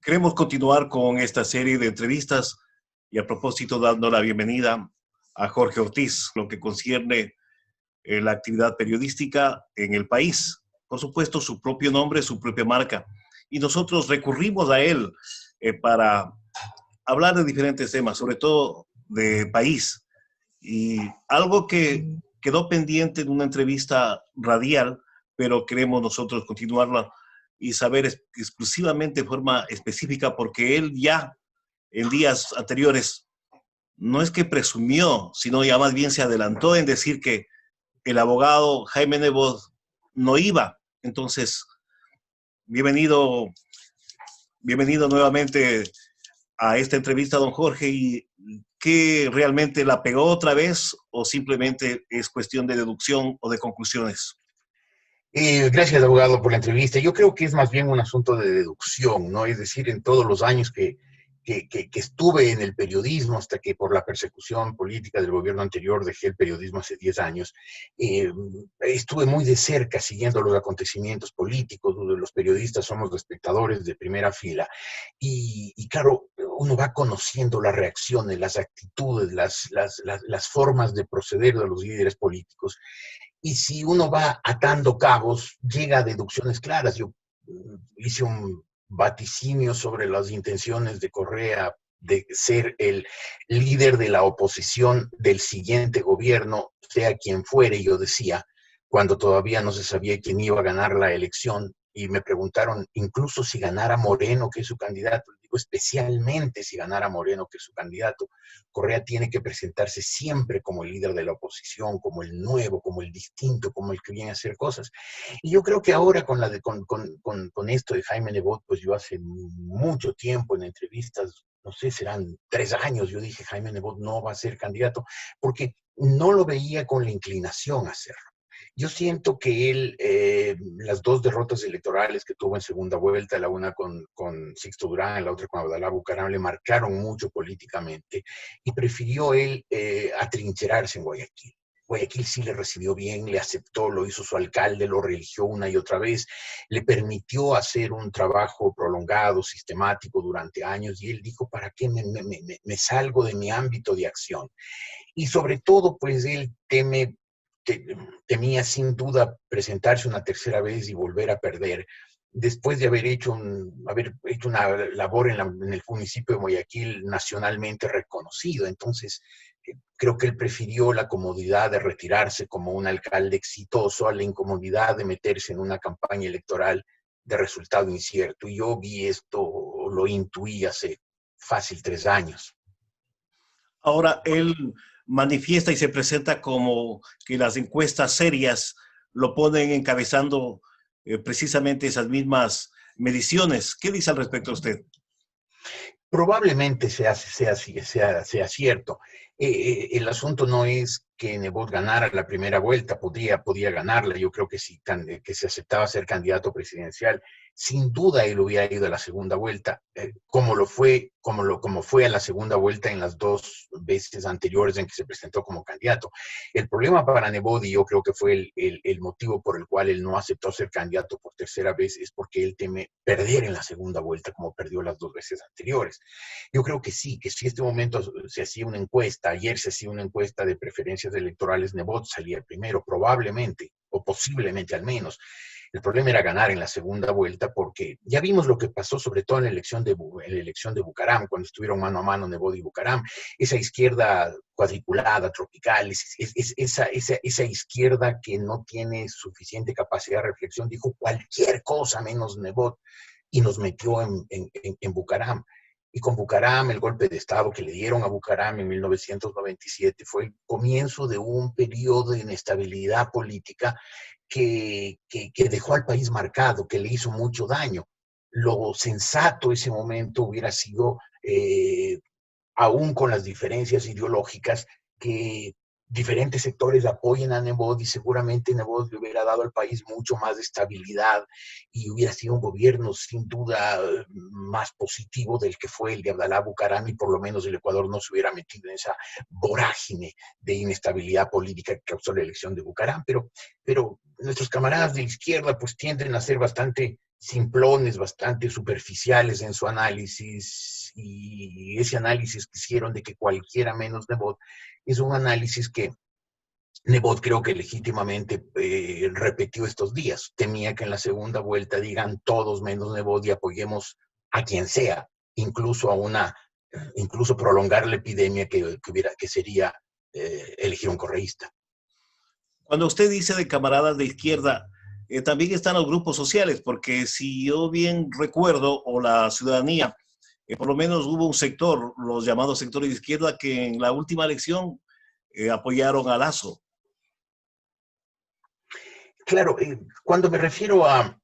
Queremos continuar con esta serie de entrevistas y a propósito dando la bienvenida a Jorge Ortiz, lo que concierne la actividad periodística en el país. Por supuesto, su propio nombre, su propia marca. Y nosotros recurrimos a él para hablar de diferentes temas, sobre todo de país. Y algo que quedó pendiente en una entrevista radial, pero queremos nosotros continuarla y saber exclusivamente de forma específica, porque él ya en días anteriores no es que presumió, sino ya más bien se adelantó en decir que el abogado Jaime Nebot no iba. Entonces, bienvenido, bienvenido nuevamente a esta entrevista, don Jorge. ¿Y qué realmente la pegó otra vez o simplemente es cuestión de deducción o de conclusiones? Gracias, abogado, por la entrevista. Yo creo que es más bien un asunto de deducción, ¿no? Es decir, en todos los años que estuve en el periodismo, hasta que por la persecución política del gobierno anterior dejé el periodismo hace 10 años, estuve muy de cerca siguiendo los acontecimientos políticos. Los periodistas somos los espectadores de primera fila. Y claro, uno va conociendo las reacciones, las actitudes, las formas de proceder de los líderes políticos. Y si uno va atando cabos, llega a deducciones claras. Yo hice un vaticinio sobre las intenciones de Correa de ser el líder de la oposición del siguiente gobierno, sea quien fuere. Yo decía, cuando todavía no se sabía quién iba a ganar la elección, y me preguntaron incluso si ganara Moreno, que es su candidato. Digo, especialmente si ganara Moreno, que es su candidato. Correa tiene que presentarse siempre como el líder de la oposición, como el nuevo, como el distinto, como el que viene a hacer cosas. Y yo creo que ahora con esto de Jaime Nebot, pues yo hace mucho tiempo en entrevistas, no sé, serán 3 años, yo dije Jaime Nebot no va a ser candidato, porque no lo veía con la inclinación a hacerlo. Yo siento que él, las dos derrotas electorales que tuvo en segunda vuelta, la una con Sixto Durán, la otra con Abdalá Bucaram, le marcaron mucho políticamente y prefirió él atrincherarse en Guayaquil. Guayaquil sí le recibió bien, le aceptó, lo hizo su alcalde, lo religió una y otra vez, le permitió hacer un trabajo prolongado, sistemático durante años, y él dijo, ¿para qué me salgo de mi ámbito de acción? Y sobre todo, pues él temía sin duda presentarse una tercera vez y volver a perder, después de haber hecho una labor en el municipio de Guayaquil nacionalmente reconocido. Entonces, creo que él prefirió la comodidad de retirarse como un alcalde exitoso a la incomodidad de meterse en una campaña electoral de resultado incierto. Y yo vi esto, lo intuí hace fácil 3 años. Ahora, él manifiesta y se presenta como que las encuestas serias lo ponen encabezando precisamente esas mismas mediciones. ¿Qué dice al respecto usted? Probablemente sea cierto. El asunto no es que Nebot ganara la primera vuelta, podía ganarla. Yo creo que si que se aceptaba ser candidato presidencial, sin duda él hubiera ido a la segunda vuelta, como fue a la segunda vuelta en las 2 veces anteriores en que se presentó como candidato. El problema para Nebot, y yo creo que fue el motivo por el cual él no aceptó ser candidato por tercera vez, es porque él teme perder en la segunda vuelta como perdió las 2 veces anteriores. Yo creo que sí, que si este momento se hacía una encuesta, ayer se hacía una encuesta de preferencias electorales, Nebot salía primero, probablemente, o posiblemente al menos. El problema era ganar en la segunda vuelta, porque ya vimos lo que pasó, sobre todo en la elección de Bucaram, cuando estuvieron mano a mano Nebot y Bucaram, esa izquierda cuadriculada, tropical, esa izquierda que no tiene suficiente capacidad de reflexión, dijo cualquier cosa menos Nebot y nos metió en Bucaram. Y con Bucaram, el golpe de Estado que le dieron a Bucaram en 1997 fue el comienzo de un periodo de inestabilidad política que dejó al país marcado, que le hizo mucho daño. Lo sensato ese momento hubiera sido, aún con las diferencias ideológicas, que diferentes sectores apoyen a Nebot, y seguramente Nebot le hubiera dado al país mucho más estabilidad y hubiera sido un gobierno sin duda más positivo del que fue el de Abdalá Bucaram, y por lo menos el Ecuador no se hubiera metido en esa vorágine de inestabilidad política que causó la elección de Bucaram. Pero nuestros camaradas de la izquierda pues tienden a ser bastante simplones, bastante superficiales en su análisis, y ese análisis que hicieron de que cualquiera menos Nebot es un análisis que Nebot creo que legítimamente repetió estos días. Temía que en la segunda vuelta digan todos menos Nebot y apoyemos a quien sea, incluso incluso prolongar la epidemia que sería elegir un correísta. Cuando usted dice de camaradas de izquierda, también están los grupos sociales, porque si yo bien recuerdo, o la ciudadanía, por lo menos hubo un sector, los llamados sectores de izquierda, que en la última elección apoyaron a Lasso. Claro, cuando me refiero a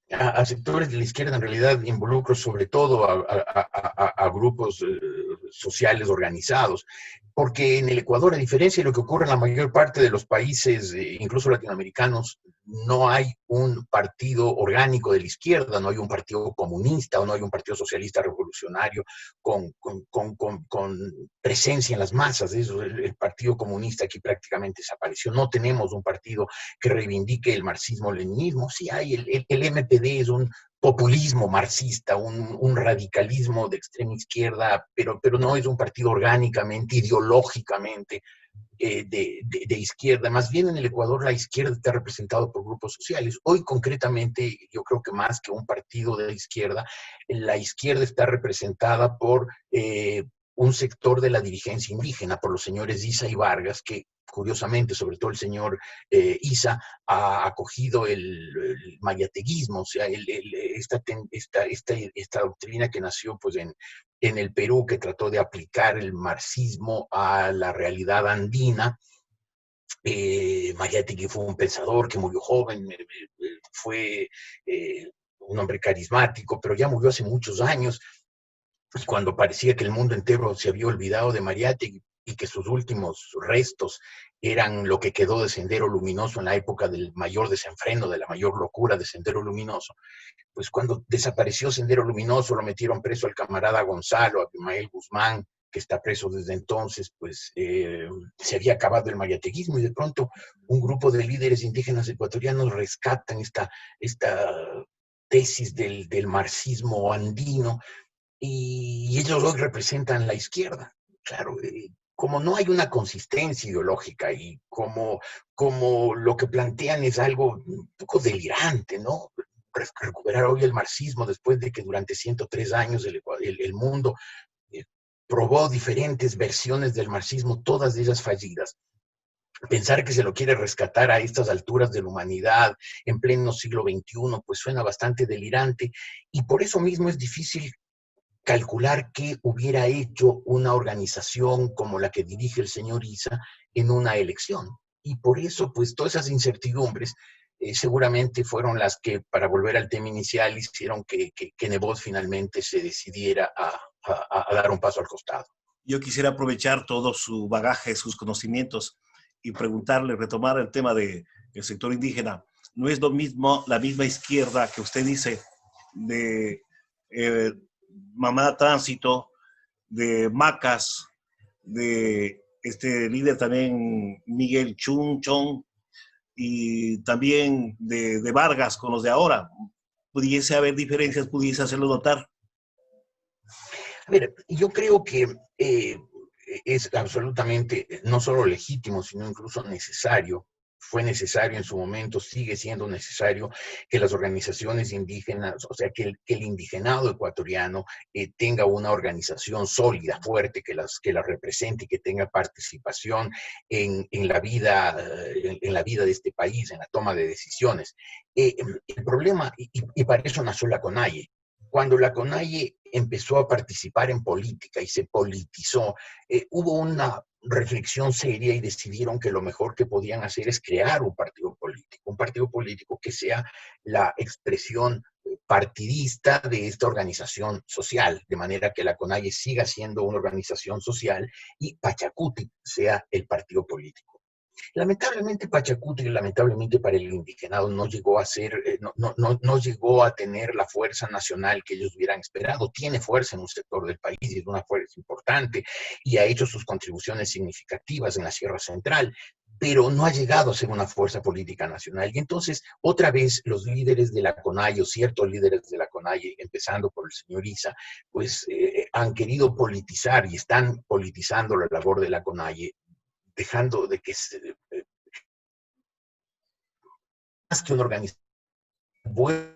sectores de la izquierda, en realidad involucro sobre todo a grupos sociales organizados, porque en el Ecuador, a diferencia de lo que ocurre en la mayor parte de los países, incluso latinoamericanos, no hay un partido orgánico de la izquierda, no hay un partido comunista o no hay un partido socialista revolucionario con presencia en las masas. Eso, el Partido Comunista aquí prácticamente desapareció. No tenemos un partido que reivindique el marxismo-leninismo. Sí hay, el MPD es un populismo marxista, un radicalismo de extrema izquierda, pero no es un partido orgánicamente, ideológicamente de izquierda. Más bien en el Ecuador la izquierda está representada por grupos sociales. Hoy concretamente yo creo que más que un partido de izquierda, la izquierda está representada por un sector de la dirigencia indígena, por los señores Issa y Vargas, que curiosamente, sobre todo el señor Issa, ha acogido el mayateguismo, o sea, esta doctrina que nació pues en el Perú, que trató de aplicar el marxismo a la realidad andina. Mariátegui fue un pensador que murió joven, fue un hombre carismático, pero ya murió hace muchos años, y cuando parecía que el mundo entero se había olvidado de Mariátegui y que sus últimos restos eran lo que quedó de Sendero Luminoso en la época del mayor desenfreno, de la mayor locura de Sendero Luminoso, pues cuando desapareció Sendero Luminoso, lo metieron preso al camarada Gonzalo, a Abimael Guzmán, que está preso desde entonces, pues se había acabado el mariateguismo, y de pronto un grupo de líderes indígenas ecuatorianos rescatan esta tesis del marxismo andino, y ellos hoy representan la izquierda. Claro, como no hay una consistencia ideológica y como lo que plantean es algo un poco delirante, ¿no? Recuperar hoy el marxismo después de que durante 103 años el mundo probó diferentes versiones del marxismo, todas ellas fallidas. Pensar que se lo quiere rescatar a estas alturas de la humanidad, en pleno siglo XXI, pues suena bastante delirante, y por eso mismo es difícil calcular qué hubiera hecho una organización como la que dirige el señor Issa en una elección. Y por eso, pues, todas esas incertidumbres seguramente fueron las que, para volver al tema inicial, hicieron que Nebot finalmente se decidiera a dar un paso al costado. Yo quisiera aprovechar todo su bagaje, sus conocimientos, y preguntarle, retomar el tema del sector indígena. No es lo mismo la misma izquierda que usted dice de Mamá Tránsito, de Macas, de este líder también Miguel Chun, y también de Vargas con los de ahora. ¿Pudiese haber diferencias? ¿Pudiese hacerlo notar? A ver, yo creo que es absolutamente no solo legítimo, sino incluso necesario. Fue necesario en su momento, sigue siendo necesario que las organizaciones indígenas, o sea, que el indigenado ecuatoriano tenga una organización sólida, fuerte, que la represente y que tenga participación en la vida de este país, en la toma de decisiones. El problema, y para eso nació la CONAIE. Cuando la CONAIE empezó a participar en política y se politizó, hubo una reflexión seria y decidieron que lo mejor que podían hacer es crear un partido político que sea la expresión partidista de esta organización social, de manera que la CONAIE siga siendo una organización social y Pachacuti sea el partido político. Lamentablemente Pachacuti, lamentablemente para el indigenado, no llegó a ser, no llegó a tener la fuerza nacional que ellos hubieran esperado. Tiene fuerza en un sector del país y es una fuerza importante y ha hecho sus contribuciones significativas en la Sierra Central, pero no ha llegado a ser una fuerza política nacional. Y entonces, otra vez, los líderes de la CONAIE, o ciertos líderes de la CONAIE, empezando por el señor Issa, pues han querido politizar y están politizando la labor de la CONAIE, dejando de que más que una organización buena,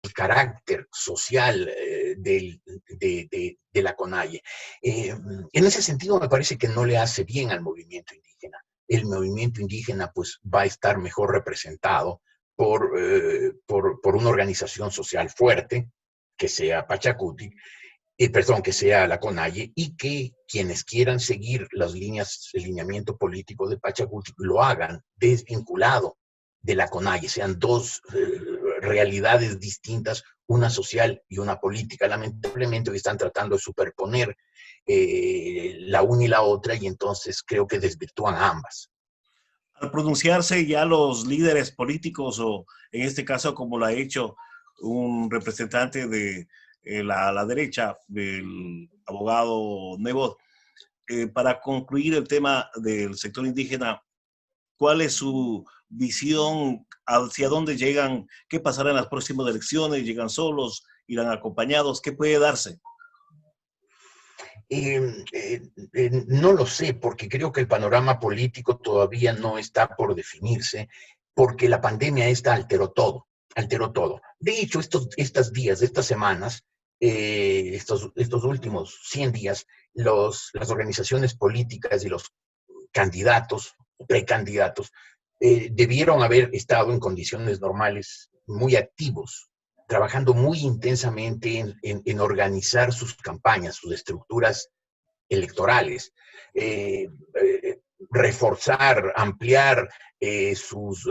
el carácter social de la CONAIE. En ese sentido, me parece que no le hace bien al movimiento indígena. El movimiento indígena pues va a estar mejor representado por una organización social fuerte, que sea Pachacuti, perdón, que sea la CONAIE, y que quienes quieran seguir las líneas, el lineamiento político de Pachacuti, lo hagan desvinculado de la CONAIE, sean dos realidades distintas, una social y una política. Lamentablemente hoy están tratando de superponer la una y la otra, y entonces creo que desvirtúan a ambas. Al pronunciarse ya los líderes políticos, o en este caso como lo ha hecho un representante de la derecha, del abogado Nebot, para concluir el tema del sector indígena, ¿cuál es su visión? ¿Hacia dónde llegan? ¿Qué pasará en las próximas elecciones? ¿Llegan solos? ¿Irán acompañados? ¿Qué puede darse? No lo sé, porque creo que el panorama político todavía no está por definirse, porque la pandemia esta alteró todo, alteró todo. De hecho, estos días, estas semanas, estos últimos 100 días, las organizaciones políticas y los candidatos, precandidatos, debieron haber estado en condiciones normales muy activos, trabajando muy intensamente en organizar sus campañas, sus estructuras electorales, reforzar, ampliar sus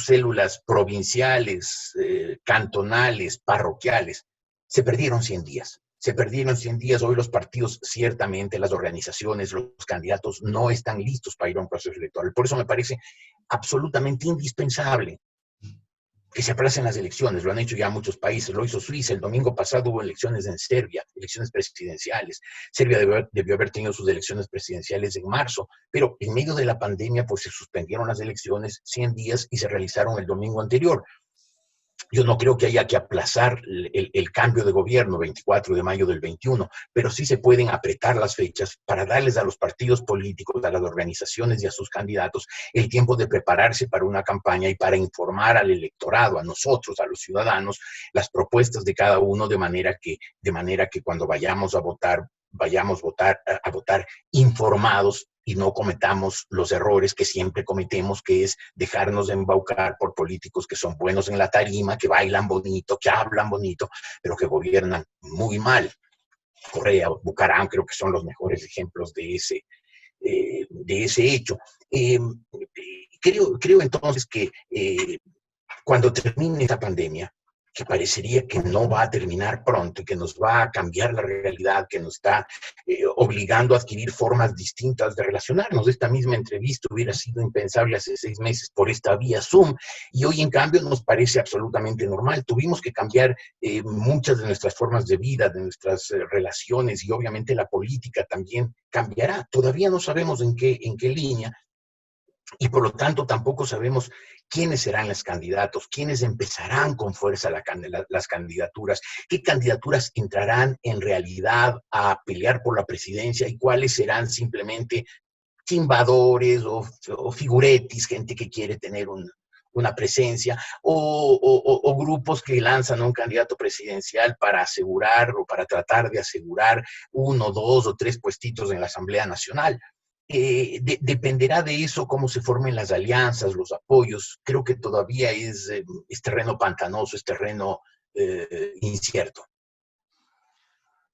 células provinciales, cantonales, parroquiales. Se perdieron 100 días. Se perdieron 100 días. Hoy los partidos, ciertamente, las organizaciones, los candidatos no están listos para ir a un proceso electoral. Por eso me parece absolutamente indispensable que se aplacen las elecciones. Lo han hecho ya muchos países, lo hizo Suiza. El domingo pasado hubo elecciones en Serbia, elecciones presidenciales. Serbia debió haber tenido sus elecciones presidenciales en marzo, pero en medio de la pandemia pues se suspendieron las elecciones 100 días y se realizaron el domingo anterior. Yo no creo que haya que aplazar el cambio de gobierno 24 de mayo del 21, pero sí se pueden apretar las fechas para darles a los partidos políticos, a las organizaciones y a sus candidatos el tiempo de prepararse para una campaña y para informar al electorado, a nosotros, a los ciudadanos, las propuestas de cada uno de manera que cuando vayamos a votar informados y no cometamos los errores que siempre cometemos, que es dejarnos embaucar por políticos que son buenos en la tarima, que bailan bonito, que hablan bonito, pero que gobiernan muy mal. Correa, Bucaram, creo que son los mejores ejemplos de ese hecho. Creo entonces que cuando termine esta pandemia, que parecería que no va a terminar pronto y que nos va a cambiar la realidad, que nos está obligando a adquirir formas distintas de relacionarnos. Esta misma entrevista hubiera sido impensable hace 6 meses por esta vía Zoom, y hoy en cambio nos parece absolutamente normal. Tuvimos que cambiar muchas de nuestras formas de vida, de nuestras relaciones, y obviamente la política también cambiará. Todavía no sabemos en qué línea, y por lo tanto tampoco sabemos quiénes serán los candidatos, quiénes empezarán con fuerza las candidaturas, qué candidaturas entrarán en realidad a pelear por la presidencia y cuáles serán simplemente chimbadores o figuretis, gente que quiere tener una presencia, o grupos que lanzan a un candidato presidencial para asegurar o para tratar de asegurar 1, 2 o 3 puestitos en la Asamblea Nacional. Dependerá de eso cómo se formen las alianzas, los apoyos. Creo que todavía es terreno pantanoso, es terreno incierto.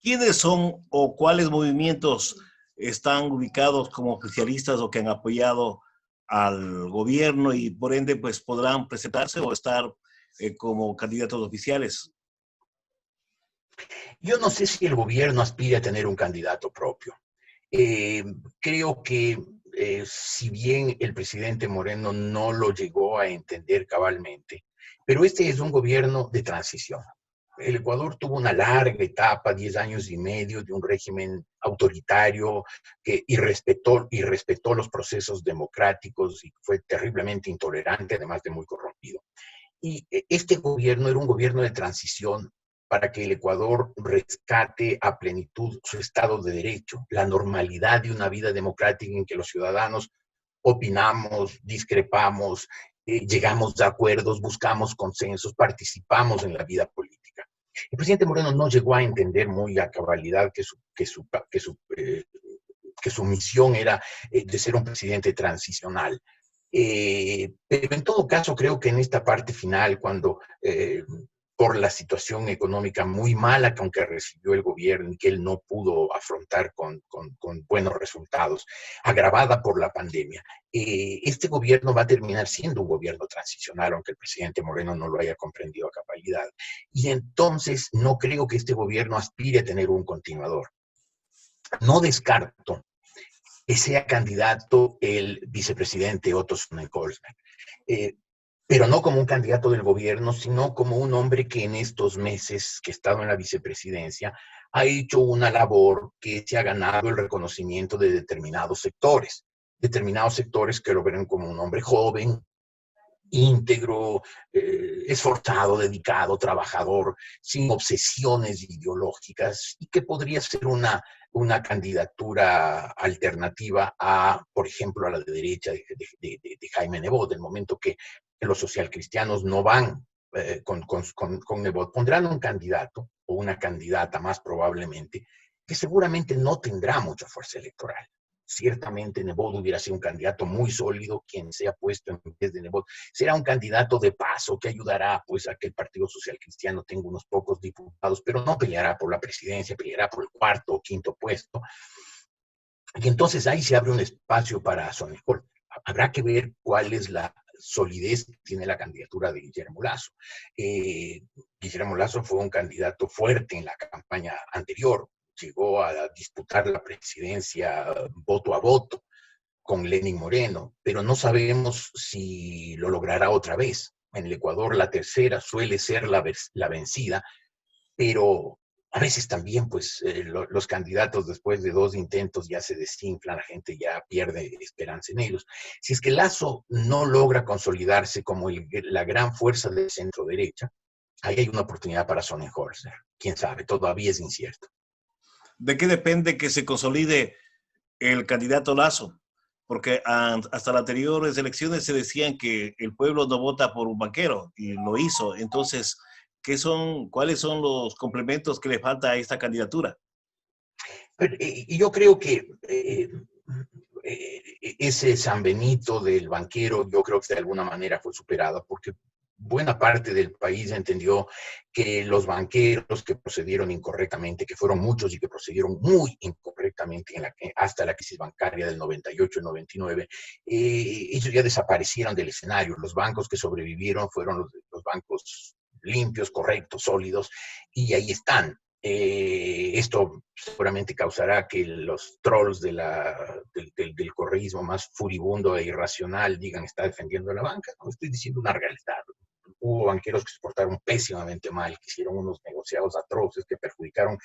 ¿Quiénes son o cuáles movimientos están ubicados como oficialistas o que han apoyado al gobierno y por ende pues podrán presentarse o estar como candidatos oficiales? Yo no sé si el gobierno aspira a tener un candidato propio. Eh, Creo que si bien el presidente Moreno no lo llegó a entender cabalmente, pero este es un gobierno de transición. El Ecuador tuvo una larga etapa, 10 años y medio, de un régimen autoritario que irrespetó los procesos democráticos y fue terriblemente intolerante, además de muy corrompido. Y este gobierno era un gobierno de transición para que el Ecuador rescate a plenitud su Estado de Derecho, la normalidad de una vida democrática en que los ciudadanos opinamos, discrepamos, llegamos a acuerdos, buscamos consensos, participamos en la vida política. El presidente Moreno no llegó a entender muy a cabalidad que su misión era de ser un presidente transicional. Pero en todo caso, creo que en esta parte final, cuando por la situación económica muy mala que aunque recibió el gobierno y que él no pudo afrontar con buenos resultados, agravada por la pandemia, este gobierno va a terminar siendo un gobierno transicional, aunque el presidente Moreno no lo haya comprendido a cabalidad. Y entonces no creo que este gobierno aspire a tener un continuador. No descarto que sea candidato el vicepresidente Otto Sonnenkolsberg. Eh, pero no como un candidato del gobierno, sino como un hombre que en estos meses que ha estado en la vicepresidencia ha hecho una labor que se ha ganado el reconocimiento de determinados sectores que lo ven como un hombre joven, íntegro, esforzado, dedicado, trabajador, sin obsesiones ideológicas y que podría ser una candidatura alternativa a, por ejemplo, a la de derecha de Jaime Nebot, del momento que los socialcristianos no van con Nebot, pondrán un candidato o una candidata más probablemente, que seguramente no tendrá mucha fuerza electoral. Ciertamente Nebot hubiera sido un candidato muy sólido, quien sea puesto en vez de Nebot será un candidato de paso que ayudará pues a que el Partido Social Cristiano tenga unos pocos diputados, pero no peleará por la presidencia, peleará por el cuarto o quinto puesto. Y entonces ahí se abre un espacio para Sonejol. Habrá que ver cuál es la solidez que tiene la candidatura de Guillermo Lasso. Guillermo Lasso fue un candidato fuerte en la campaña anterior, llegó a disputar la presidencia voto a voto con Lenín Moreno, pero no sabemos si lo logrará otra vez. En el Ecuador la tercera suele ser la vencida, pero a veces también pues los candidatos después de dos intentos ya se desinflan, la gente ya pierde esperanza en ellos. Si es que Lasso no logra consolidarse como la gran fuerza del centro derecha, ahí hay una oportunidad para Sonnenholzer. Quién sabe, todavía es incierto. ¿De qué depende que se consolide el candidato Lasso? Porque hasta las anteriores elecciones se decían que el pueblo no vota por un banquero y lo hizo. Entonces, ¿cuáles son los complementos que le falta a esta candidatura? Y yo creo que ese San Benito del banquero, yo creo que de alguna manera fue superado, porque buena parte del país entendió que los banqueros que procedieron incorrectamente, que fueron muchos y que procedieron muy incorrectamente hasta la crisis bancaria del 98 y 99, ellos ya desaparecieron del escenario. Los bancos que sobrevivieron fueron los bancos limpios, correctos, sólidos, y ahí están. Esto seguramente causará que los trolls del correísmo más furibundo e irracional digan está defendiendo a la banca. No, estoy diciendo una realidad. Hubo banqueros que se portaron pésimamente mal, que hicieron unos negociados atroces que perjudicaron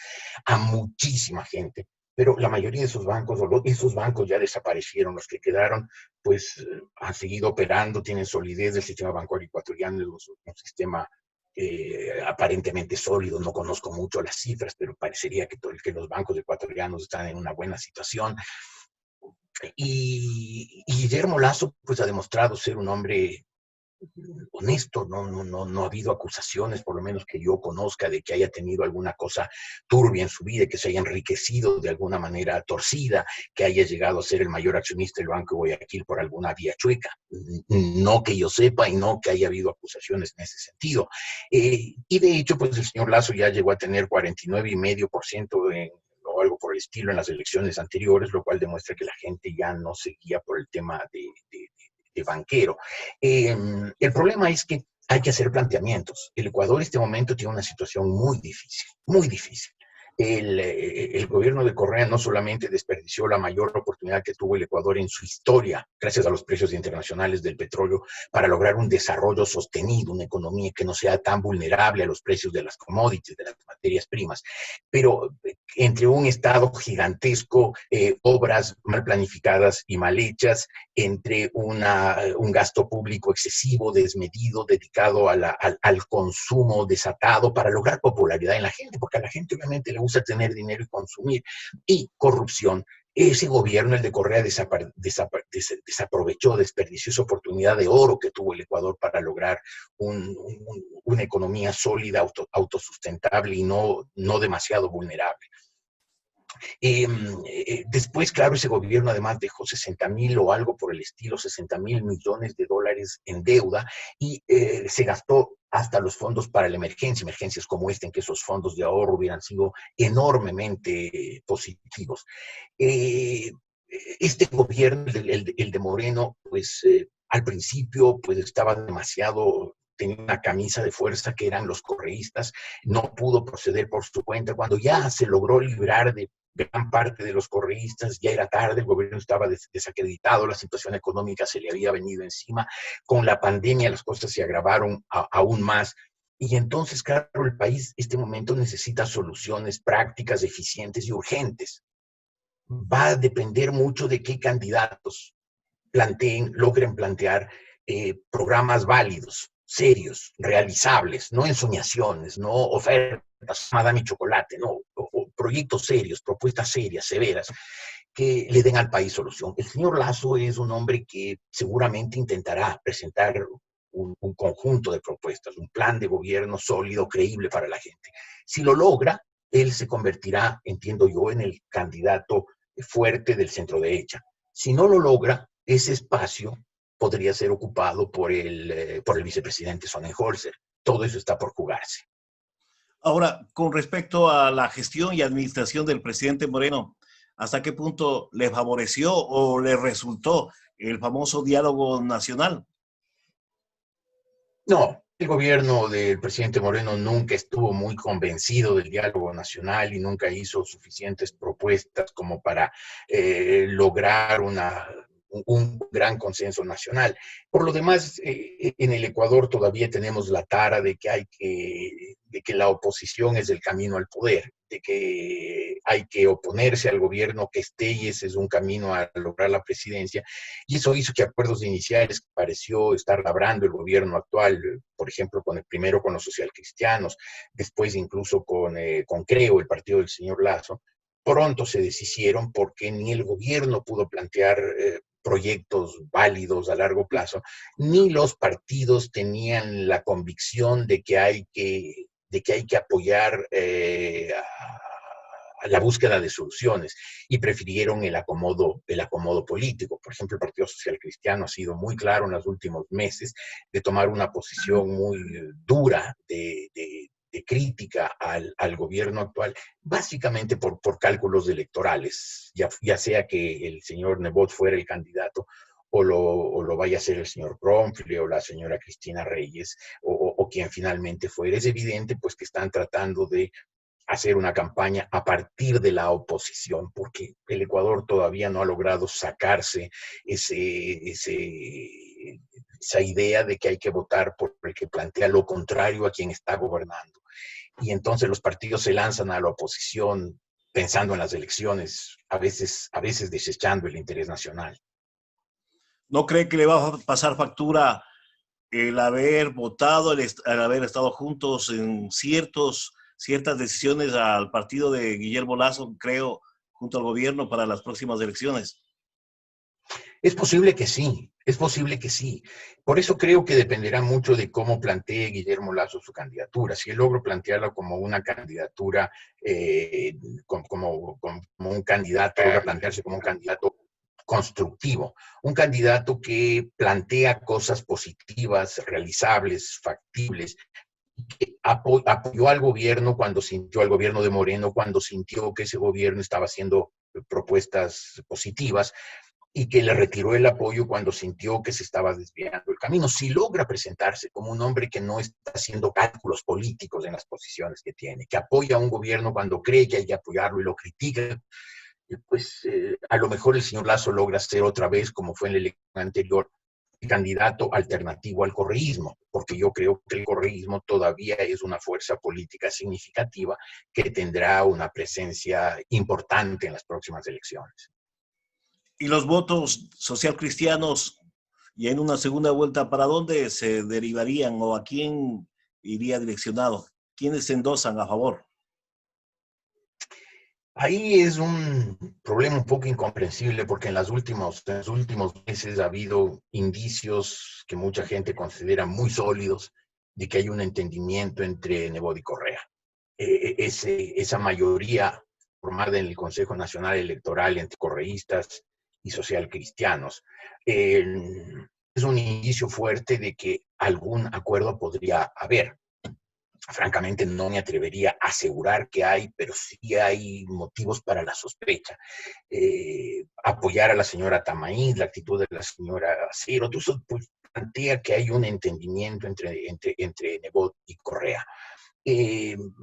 a muchísima gente. Pero la mayoría de esos bancos ya desaparecieron. Los que quedaron, pues, han seguido operando, tienen solidez. El sistema bancario ecuatoriano es un sistema aparentemente sólido. No conozco mucho las cifras, pero parecería que los bancos ecuatorianos están en una buena situación. Y Guillermo Lasso pues ha demostrado ser un hombre honesto. No ha habido acusaciones, por lo menos que yo conozca, de que haya tenido alguna cosa turbia en su vida, que se haya enriquecido de alguna manera torcida, que haya llegado a ser el mayor accionista del Banco de Guayaquil por alguna vía chueca. No que yo sepa y no que haya habido acusaciones en ese sentido. Y de hecho, pues el señor Lasso ya llegó a tener 49,5% o algo por el estilo en las elecciones anteriores, lo cual demuestra que la gente ya no seguía por el tema de banquero. El problema es que hay que hacer planteamientos. El Ecuador en este momento tiene una situación muy difícil, muy difícil. El gobierno de Correa no solamente desperdició la mayor oportunidad que tuvo el Ecuador en su historia, gracias a los precios internacionales del petróleo, para lograr un desarrollo sostenido, una economía que no sea tan vulnerable a los precios de las commodities, de las materias primas, pero entre un Estado gigantesco, obras mal planificadas y mal hechas, entre un gasto público excesivo, desmedido, dedicado al consumo desatado para lograr popularidad en la gente, porque a la gente obviamente le gusta tener dinero y consumir, y corrupción. Ese gobierno, el de Correa, desaprovechó, desperdició esa oportunidad de oro que tuvo el Ecuador para lograr una economía sólida, autosustentable y no demasiado vulnerable. Después, claro, ese gobierno además dejó 60.000 o algo por el estilo, 60.000 millones de dólares en deuda y se gastó hasta los fondos para la emergencia, emergencias como esta, en que esos fondos de ahorro hubieran sido enormemente positivos. Este gobierno, el de Moreno, pues al principio pues estaba demasiado, tenía una camisa de fuerza que eran los correístas, no pudo proceder por su cuenta. Cuando ya se logró librar de gran parte de los correístas, ya era tarde, el gobierno estaba desacreditado, la situación económica se le había venido encima, con la pandemia las cosas se agravaron aún más, y entonces, claro, el país en este momento necesita soluciones prácticas, eficientes y urgentes. Va a depender mucho de qué candidatos logren plantear programas válidos, serios, realizables, no ensoñaciones, no ofertas, madame chocolate, no, o proyectos serios, propuestas serias, severas, que le den al país solución. El señor Lasso es un hombre que seguramente intentará presentar un conjunto de propuestas, un plan de gobierno sólido, creíble para la gente. Si lo logra, él se convertirá, entiendo yo, en el candidato fuerte del centro derecha. Si no lo logra, ese espacio podría ser ocupado por el vicepresidente Sonnenholzer. Todo eso está por jugarse. Ahora, con respecto a la gestión y administración del presidente Moreno, ¿hasta qué punto le favoreció o le resultó el famoso diálogo nacional? No, el gobierno del presidente Moreno nunca estuvo muy convencido del diálogo nacional y nunca hizo suficientes propuestas como para lograr un gran consenso nacional. Por lo demás, en el Ecuador todavía tenemos la tara de que la oposición es el camino al poder, de que hay que oponerse al gobierno que esté y ese es un camino a lograr la presidencia. Y eso hizo que acuerdos iniciales que pareció estar labrando el gobierno actual, por ejemplo, primero con los socialcristianos, después incluso con Creo, el partido del señor Lasso, pronto se deshicieron porque ni el gobierno pudo plantear proyectos válidos a largo plazo, ni los partidos tenían la convicción de que hay que apoyar a la búsqueda de soluciones y prefirieron el acomodo político. Por ejemplo, el Partido Social Cristiano ha sido muy claro en los últimos meses de tomar una posición muy dura de crítica al gobierno actual, básicamente por cálculos electorales, ya sea que el señor Nebot fuera el candidato o lo vaya a ser el señor Bromfle o la señora Cristina Reyes o quien finalmente fuera. Es evidente pues que están tratando de hacer una campaña a partir de la oposición, porque el Ecuador todavía no ha logrado sacarse esa idea de que hay que votar por el que plantea lo contrario a quien está gobernando. Y entonces los partidos se lanzan a la oposición pensando en las elecciones, a veces desechando el interés nacional. ¿No cree que le va a pasar factura el haber votado, el haber estado juntos en ciertas decisiones al partido de Guillermo Lasso, creo, junto al gobierno para las próximas elecciones? Es posible que sí, es posible que sí. Por eso creo que dependerá mucho de cómo plantee Guillermo Lasso su candidatura. Si él logra plantearla como una candidatura, como un candidato, logra plantearse como un candidato constructivo, un candidato que plantea cosas positivas, realizables, factibles, que apoyó al gobierno al gobierno de Moreno cuando sintió que ese gobierno estaba haciendo propuestas positivas, y que le retiró el apoyo cuando sintió que se estaba desviando el camino. Si logra presentarse como un hombre que no está haciendo cálculos políticos en las posiciones que tiene, que apoya a un gobierno cuando cree que hay que apoyarlo y lo critica, pues a lo mejor el señor Lasso logra ser otra vez, como fue en la elección anterior, candidato alternativo al correísmo, porque yo creo que el correísmo todavía es una fuerza política significativa que tendrá una presencia importante en las próximas elecciones. ¿Y los votos socialcristianos, y en una segunda vuelta, para dónde se derivarían o a quién iría direccionado? ¿Quiénes se endosan a favor? Ahí es un problema un poco incomprensible porque en los últimos meses ha habido indicios que mucha gente considera muy sólidos de que hay un entendimiento entre Nebot y Correa. Esa mayoría formada en el Consejo Nacional Electoral entre correístas y socialcristianos es un indicio fuerte de que algún acuerdo podría haber. Francamente, no me atrevería a asegurar que hay, pero sí hay motivos para la sospecha. Apoyar a la señora Tamaín, la actitud de la señora Ciro, todo eso pues, plantea que hay un entendimiento entre Nebot y Correa.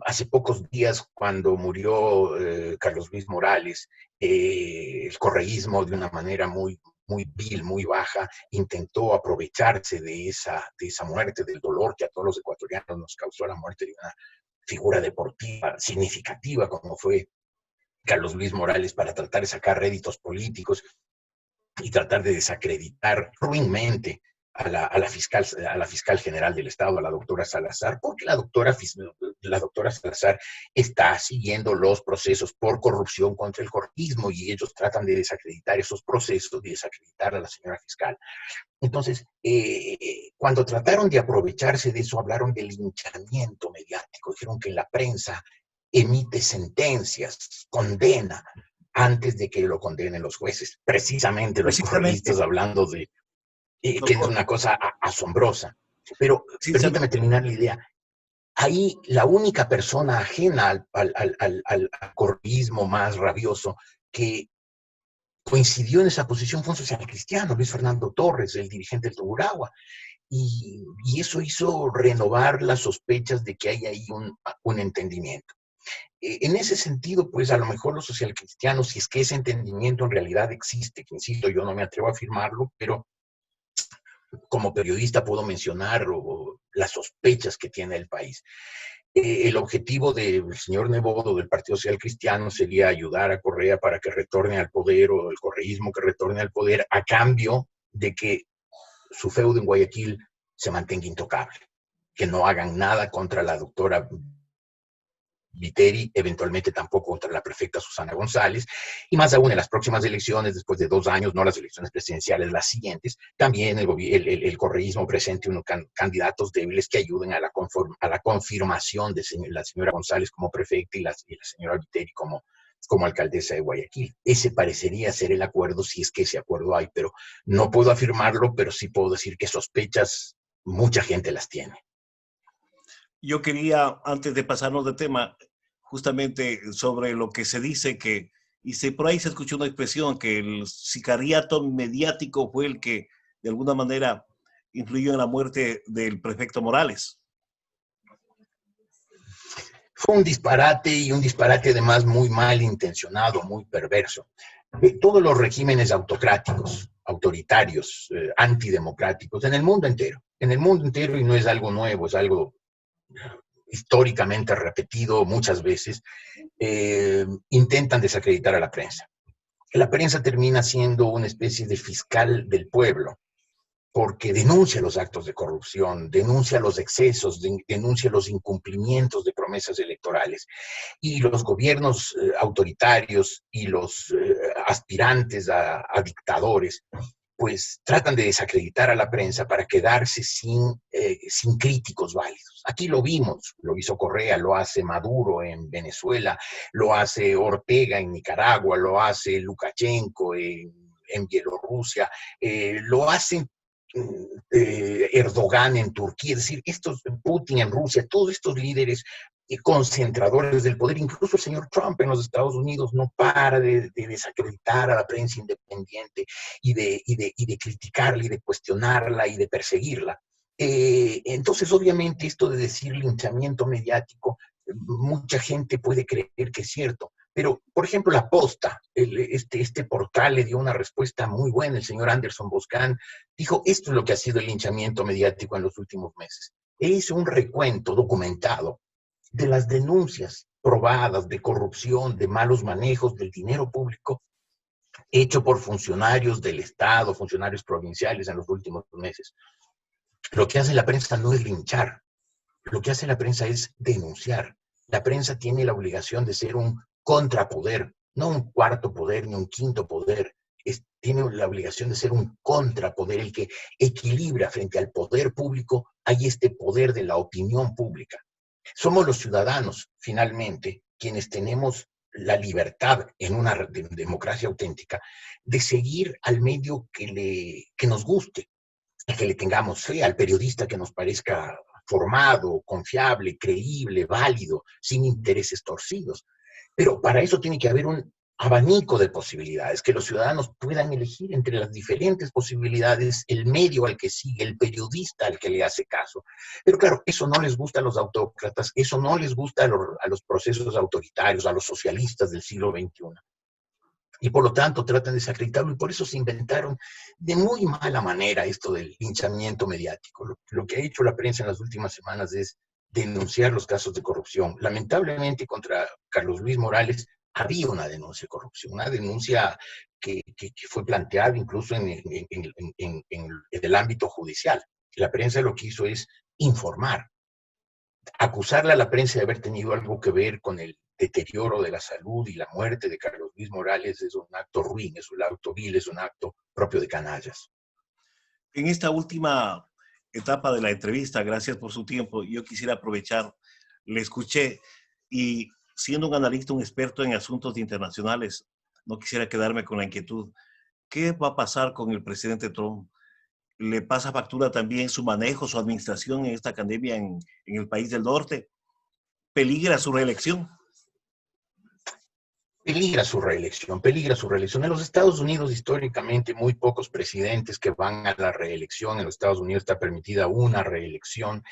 Hace pocos días, cuando murió Carlos Luis Morales, el correísmo de una manera muy vil, muy baja, intentó aprovecharse de esa muerte, del dolor que a todos los ecuatorianos nos causó la muerte de una figura deportiva significativa como fue Carlos Luis Morales, para tratar de sacar réditos políticos y tratar de desacreditar ruinmente a la fiscal general del Estado, a la doctora Salazar, porque la doctora Salazar está siguiendo los procesos por corrupción contra el correísmo y ellos tratan de desacreditar esos procesos, de desacreditar a la señora fiscal. Entonces, cuando trataron de aprovecharse de eso, hablaron del linchamiento mediático, dijeron que la prensa emite sentencias, condena, antes de que lo condenen los jueces. Precisamente los correístas hablando de que es una cosa asombrosa. Pero permítame terminar la idea. Ahí la única persona ajena al correísmo más rabioso que coincidió en esa posición fue un socialcristiano, Luis Fernando Torres, el dirigente del Tungurahua. Y eso hizo renovar las sospechas de que hay ahí un entendimiento. En ese sentido, pues a lo mejor los socialcristianos, si es que ese entendimiento en realidad existe, que insisto, yo no me atrevo a afirmarlo, pero como periodista puedo mencionar las sospechas que tiene el país. El objetivo del señor Nebot o del Partido Social Cristiano sería ayudar a Correa para que retorne al poder, o el correísmo que retorne al poder, a cambio de que su feudo en Guayaquil se mantenga intocable, que no hagan nada contra la doctora Viteri, eventualmente tampoco contra la prefecta Susana González, y más aún en las próximas elecciones, después de 2 años, no las elecciones presidenciales, las siguientes, también el correísmo presente unos candidatos débiles que ayuden a la confirmación de la señora González como prefecta y la señora Viteri como alcaldesa de Guayaquil. Ese parecería ser el acuerdo, si es que ese acuerdo hay, pero no puedo afirmarlo, pero sí puedo decir que sospechas mucha gente las tiene. Yo quería, antes de pasarnos de tema, justamente sobre lo que se dice que, por ahí se escuchó una expresión, que el sicariato mediático fue el que de alguna manera influyó en la muerte del prefecto Morales. Fue un disparate, y un disparate además muy mal intencionado, muy perverso. Todos los regímenes autocráticos, autoritarios, antidemocráticos, en el mundo entero, y no es algo nuevo, es algo históricamente repetido muchas veces, intentan desacreditar a la prensa. La prensa termina siendo una especie de fiscal del pueblo, porque denuncia los actos de corrupción, denuncia los excesos, denuncia los incumplimientos de promesas electorales. Y los gobiernos autoritarios y los aspirantes a dictadores, pues tratan de desacreditar a la prensa para quedarse sin críticos válidos. Aquí lo vimos, lo hizo Correa, lo hace Maduro en Venezuela, lo hace Ortega en Nicaragua, lo hace Lukashenko en Bielorrusia, lo hacen Erdogan en Turquía, es decir, Putin en Rusia, todos estos líderes concentradores del poder. Incluso el señor Trump en los Estados Unidos no para de desacreditar a la prensa independiente y de criticarla y de cuestionarla y de perseguirla. Entonces, obviamente, esto de decir linchamiento mediático, mucha gente puede creer que es cierto. Pero, por ejemplo, La Posta, este portal le dio una respuesta muy buena. El señor Anderson Boscan dijo, esto es lo que ha sido el linchamiento mediático en los últimos meses. E hizo un recuento documentado de las denuncias probadas de corrupción, de malos manejos del dinero público hecho por funcionarios del Estado, funcionarios provinciales en los últimos meses. Lo que hace la prensa no es linchar, lo que hace la prensa es denunciar. La prensa tiene la obligación de ser un contrapoder, no un cuarto poder ni un quinto poder. Tiene la obligación de ser un contrapoder, el que equilibra frente al poder público. Hay este poder de la opinión pública. Somos los ciudadanos, finalmente, quienes tenemos la libertad en una democracia auténtica de seguir al medio que nos guste, que le tengamos fe, al periodista que nos parezca formado, confiable, creíble, válido, sin intereses torcidos. Pero para eso tiene que haber un abanico de posibilidades, que los ciudadanos puedan elegir entre las diferentes posibilidades el medio al que sigue, el periodista al que le hace caso. Pero claro, eso no les gusta a los autócratas, eso no les gusta a los procesos autoritarios, a los socialistas del siglo XXI. Y por lo tanto tratan de desacreditarlo, y por eso se inventaron de muy mala manera esto del linchamiento mediático. Lo que ha hecho la prensa en las últimas semanas es denunciar los casos de corrupción. Lamentablemente contra Carlos Luis Morales había una denuncia de corrupción, una denuncia que fue planteada incluso en el ámbito judicial. La prensa lo que hizo es informar. Acusarle a la prensa de haber tenido algo que ver con el deterioro de la salud y la muerte de Carlos Luis Morales es un acto ruin, es un acto vil, es un acto propio de canallas. En esta última etapa de la entrevista, gracias por su tiempo, yo quisiera aprovechar, le escuché y siendo un analista, un experto en asuntos internacionales, no quisiera quedarme con la inquietud. ¿Qué va a pasar con el presidente Trump? ¿Le pasa factura también su manejo, su administración en esta pandemia en el país del norte? ¿Peligra su reelección? Peligra su reelección, peligra su reelección. En los Estados Unidos, históricamente, muy pocos presidentes que van a la reelección. En los Estados Unidos está permitida una reelección.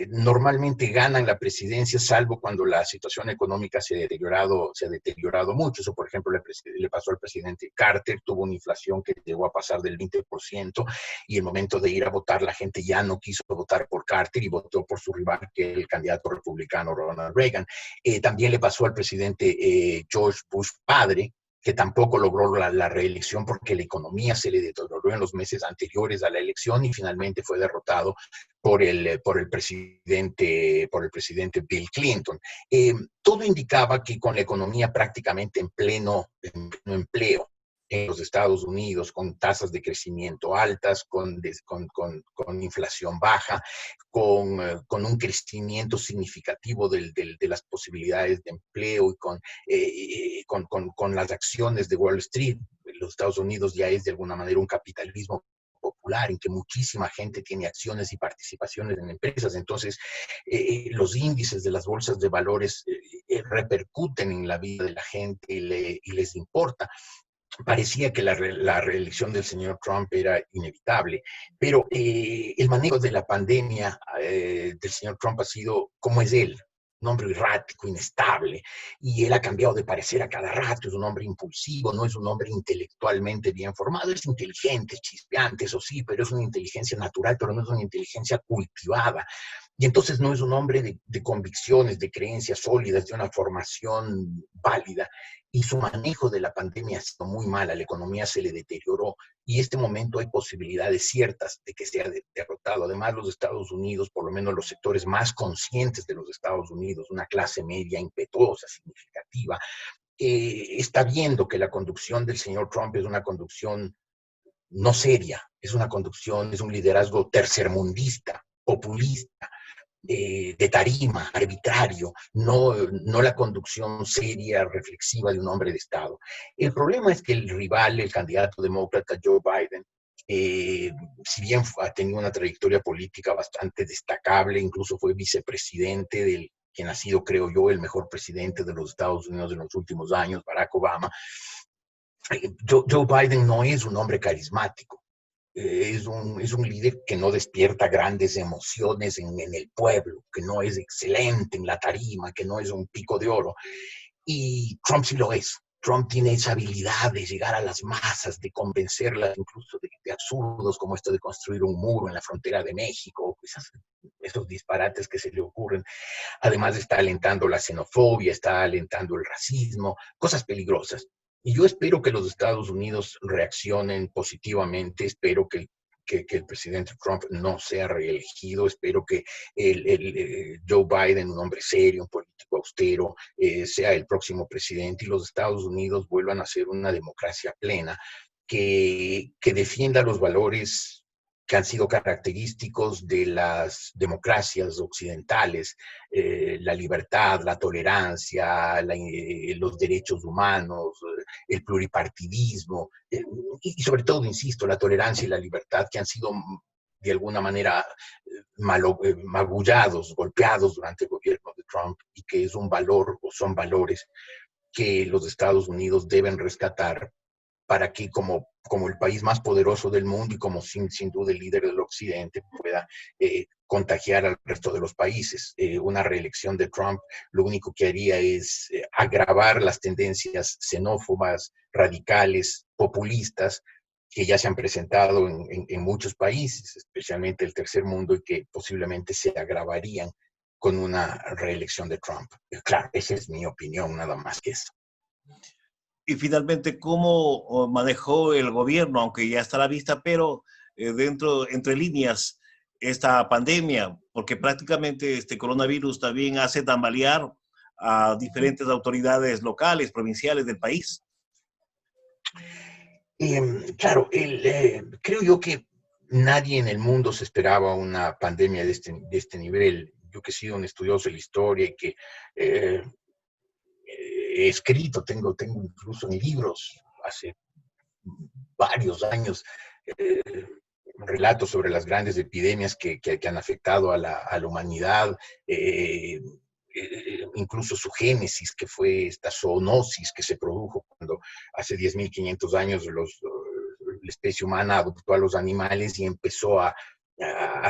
Normalmente ganan la presidencia, salvo cuando la situación económica se ha deteriorado mucho. Eso, por ejemplo, le pasó al presidente Carter, tuvo una inflación que llegó a pasar del 20%, y el momento de ir a votar, la gente ya no quiso votar por Carter y votó por su rival, que es el candidato republicano Ronald Reagan. También le pasó al presidente George Bush padre, que tampoco logró la reelección porque la economía se le deterioró en los meses anteriores a la elección y finalmente fue derrotado por el presidente Bill Clinton. Todo indicaba que con la economía prácticamente en pleno empleo en los Estados Unidos, con tasas de crecimiento altas, con inflación baja, con un crecimiento significativo de las posibilidades de empleo y con las acciones de Wall Street. Los Estados Unidos ya es de alguna manera un capitalismo popular en que muchísima gente tiene acciones y participaciones en empresas. Entonces, los índices de las bolsas de valores repercuten en la vida de la gente y les importa. Parecía que la reelección del señor Trump era inevitable, pero el manejo de la pandemia del señor Trump ha sido como es él, un hombre errático, inestable, y él ha cambiado de parecer a cada rato, es un hombre impulsivo, no es un hombre intelectualmente bien formado, es inteligente, chispeante, eso sí, pero es una inteligencia natural, pero no es una inteligencia cultivada. Y entonces no es un hombre de convicciones, de creencias sólidas, de una formación válida. Y su manejo de la pandemia ha sido muy mala, la economía se le deterioró y en este momento hay posibilidades ciertas de que sea derrotado. Además, los Estados Unidos, por lo menos los sectores más conscientes de los Estados Unidos, una clase media impetuosa, significativa, está viendo que la conducción del señor Trump es una conducción no seria, es un liderazgo tercermundista, populista, de tarima, arbitrario, no la conducción seria, reflexiva de un hombre de Estado. El problema es que el rival, el candidato demócrata Joe Biden, si bien ha tenido una trayectoria política bastante destacable, incluso fue vicepresidente del quien ha sido, creo yo, el mejor presidente de los Estados Unidos en los últimos años, Barack Obama. Joe Biden no es un hombre carismático. Es un líder que no despierta grandes emociones en el pueblo, que no es excelente en la tarima, que no es un pico de oro. Y Trump sí lo es. Trump tiene esa habilidad de llegar a las masas, de convencerlas incluso de absurdos como esto de construir un muro en la frontera de México, esos disparates que se le ocurren. Además está alentando la xenofobia, está alentando el racismo, cosas peligrosas. Y yo espero que los Estados Unidos reaccionen positivamente, espero que el presidente Trump no sea reelegido, espero que Joe Biden, un hombre serio, un político austero, sea el próximo presidente y los Estados Unidos vuelvan a ser una democracia plena que defienda los valores que han sido característicos de las democracias occidentales, la libertad, la tolerancia, los derechos humanos, el pluripartidismo, y sobre todo, insisto, la tolerancia y la libertad que han sido de alguna manera magullados, golpeados durante el gobierno de Trump y que es un valor o son valores que los Estados Unidos deben rescatar para que como el país más poderoso del mundo y como sin duda el líder del occidente pueda contagiar al resto de los países. Una reelección de Trump lo único que haría es agravar las tendencias xenófobas, radicales, populistas que ya se han presentado en muchos países, especialmente el tercer mundo, y que posiblemente se agravarían con una reelección de Trump. Claro, esa es mi opinión, nada más que eso. Y finalmente, ¿cómo manejó el gobierno, aunque ya está a la vista, pero entre líneas, esta pandemia? Porque prácticamente este coronavirus también hace tambalear a diferentes autoridades locales, provinciales del país. Claro, creo yo que nadie en el mundo se esperaba una pandemia de este nivel. Yo que he sido un estudioso de la historia y que he escrito, tengo incluso en libros hace varios años, eh, relatos sobre las grandes epidemias que han afectado a la humanidad, incluso su génesis, que fue esta zoonosis que se produjo cuando hace 10.500 años la especie humana adoptó a los animales y empezó a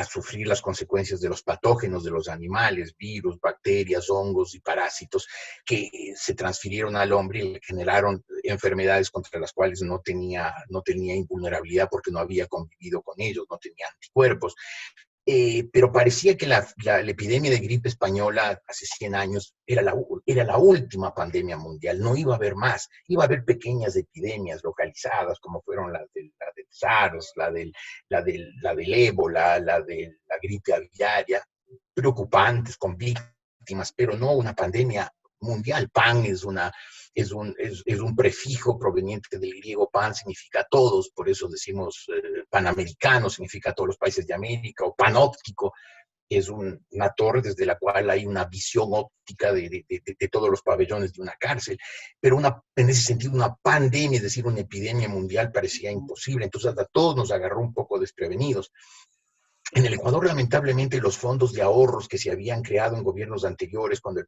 sufrir las consecuencias de los patógenos de los animales, virus, bacterias, hongos y parásitos que se transfirieron al hombre y le generaron enfermedades contra las cuales no tenía invulnerabilidad porque no había convivido con ellos, no tenía anticuerpos. Pero parecía que la epidemia de gripe española hace 100 años era la última pandemia mundial, no iba a haber más, iba a haber pequeñas epidemias localizadas como fueron la del SARS, la del ébola, la de la gripe aviaria, preocupantes, con víctimas, pero no una pandemia mundial. Pan es un prefijo proveniente del griego pan, significa todos, por eso decimos panamericano, significa todos los países de América, o panóptico, es una torre desde la cual hay una visión óptica de todos los pabellones de una cárcel, pero en ese sentido una pandemia, es decir, una epidemia mundial parecía imposible, entonces a todos nos agarró un poco desprevenidos. En el Ecuador, lamentablemente, los fondos de ahorros que se habían creado en gobiernos anteriores, cuando el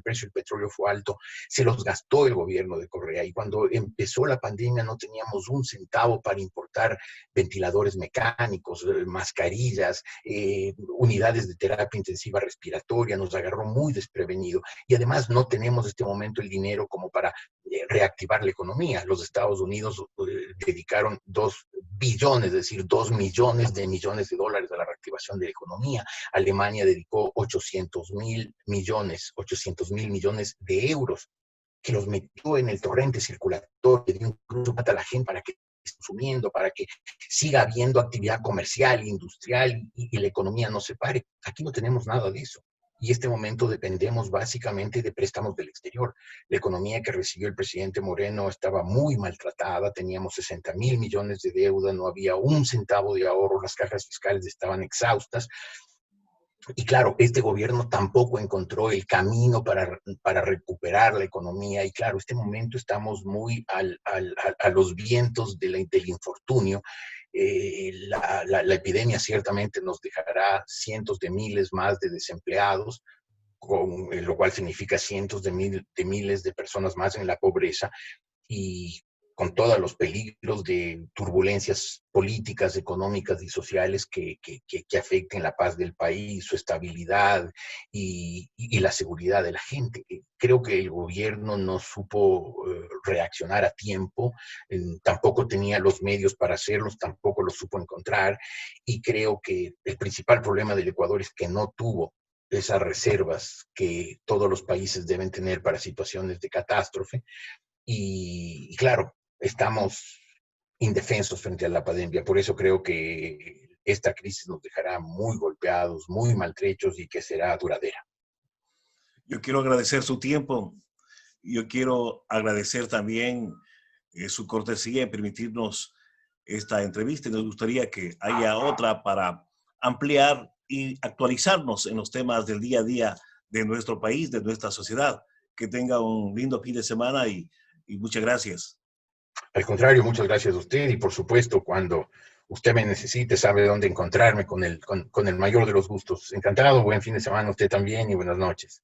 precio del petróleo fue alto, se los gastó el gobierno de Correa. Y cuando empezó la pandemia no teníamos un centavo para importar ventiladores mecánicos, mascarillas, unidades de terapia intensiva respiratoria. Nos agarró muy desprevenido. Y además no tenemos en este momento el dinero como para reactivar la economía. Los Estados Unidos dedicaron 2 billones, es decir, 2 millones de dólares a la reactivación de la economía. Alemania dedicó 800.000 millones de euros, que los metió en el torrente circulatorio, dio incluso plata a la gente para que esté consumiendo, para que siga habiendo actividad comercial, industrial y la economía no se pare. Aquí no tenemos nada de eso. Y en este momento dependemos básicamente de préstamos del exterior. La economía que recibió el presidente Moreno estaba muy maltratada, teníamos 60.000 millones de deuda, no había un centavo de ahorro, las cajas fiscales estaban exhaustas. Y claro, este gobierno tampoco encontró el camino para recuperar la economía. Y claro, en este momento estamos muy a los vientos del infortunio. La epidemia ciertamente nos dejará cientos de miles más de desempleados, lo cual significa cientos de miles de personas más en la pobreza, y con todos los peligros de turbulencias políticas, económicas y sociales que afecten la paz del país, su estabilidad y la seguridad de la gente. Creo que el gobierno no supo reaccionar a tiempo, tampoco tenía los medios para hacerlos, tampoco los supo encontrar, y creo que el principal problema del Ecuador es que no tuvo esas reservas que todos los países deben tener para situaciones de catástrofe. Y claro, estamos indefensos frente a la pandemia. Por eso creo que esta crisis nos dejará muy golpeados, muy maltrechos, y que será duradera. Yo quiero agradecer su tiempo. Yo quiero agradecer también su cortesía en permitirnos esta entrevista. Y nos gustaría que haya otra para ampliar y actualizarnos en los temas del día a día de nuestro país, de nuestra sociedad. Que tenga un lindo fin de semana y muchas gracias. Al contrario, muchas gracias a usted, y por supuesto, cuando usted me necesite, sabe dónde encontrarme con el mayor de los gustos. Encantado, buen fin de semana a usted también y buenas noches.